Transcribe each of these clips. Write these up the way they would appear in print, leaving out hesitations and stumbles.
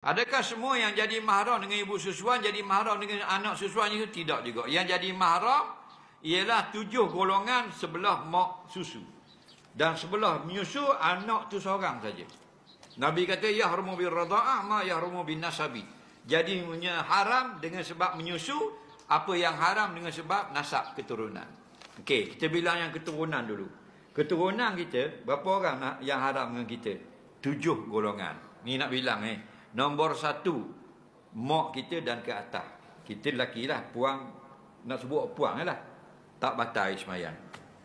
Adakah semua yang jadi mahram dengan ibu susuan jadi mahram dengan anak susuan itu? Tidak juga. Yang jadi mahram ialah 7 golongan sebelah mak susu. Dan sebelah menyusu anak tu seorang saja. Nabi kata yahrumu bir radha'ah ma yahrumu bin nasabi. Jadi haram dengan sebab menyusu, apa yang haram dengan sebab nasab keturunan. Okey, kita bilang yang keturunan dulu. Keturunan kita berapa orang yang haram dengan kita? 7 golongan. Ni nak bilang Nombor 1, mak kita dan ke atas. Kita lelaki lah, puang, nak sebut puang lah. Tak batal semayang.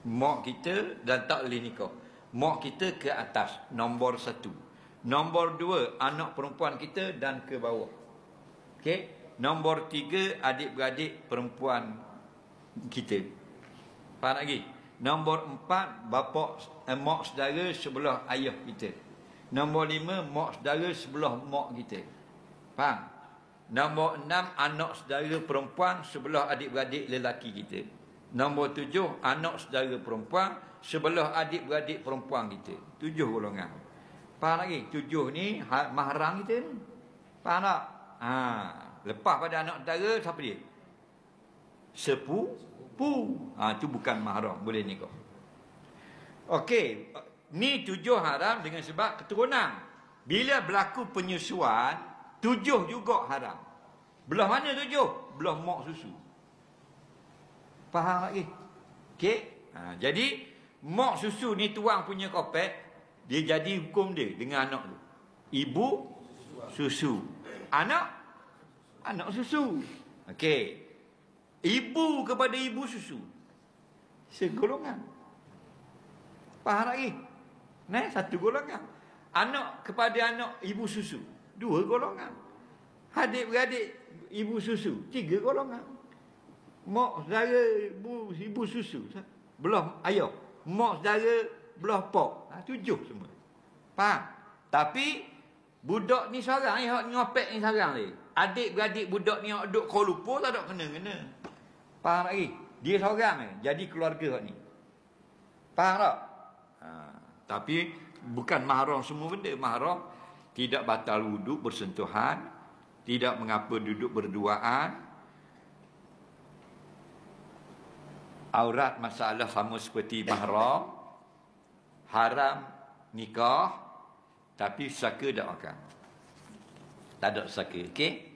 Mak kita dan tak boleh nikah. Mak kita ke atas, nombor 1. Nombor 2, anak perempuan kita dan ke bawah. Okey. Nombor 3, adik-beradik perempuan kita. Faham lagi? Nombor 4, mak saudara sebelah ayah kita. Nombor 5, mak saudara sebelah mak kita. Faham? Nombor 6, anak saudara perempuan sebelah adik-beradik lelaki kita. Nombor 7, anak saudara perempuan sebelah adik-beradik perempuan kita. 7 golongan. Faham lagi? 7 ni mahram kita ni. Faham tak? Lepas pada anak saudara, siapa dia? Sepupu. Tu bukan mahram, boleh nikah. Okey. Ni 7 haram dengan sebab keturunan. Bila berlaku penyusuan, 7 juga haram. Belah mana 7? Belah mak susu. Faham lagi? Okey? Jadi mak susu ni tuang punya kopek, dia jadi hukum dia dengan anak tu. Ibu susu. Anak susu. Okey. Ibu kepada ibu susu. Segolongan. Faham lagi? Satu golongan. Anak kepada anak ibu susu, 2 golongan. Adik-beradik ibu susu, 3 golongan. Mak saudara ibu susu belah ayah, mak saudara belah pak, 7 semua. Faham? Tapi budak ni seorang yang ngopek ni seorang ni. Adik-beradik budak ni yang duduk Kuala Lumpur tak ada kena-kena. Faham lagi? Dia seorang ni, jadi keluarga ni. Faham tak? Tapi bukan mahram semua benda. Mahram tidak batal wuduk bersentuhan, tidak mengapa duduk berduaan. Aurat masalah sama seperti mahram. Haram nikah, tapi saka tak makan. Tak ada saka, okey?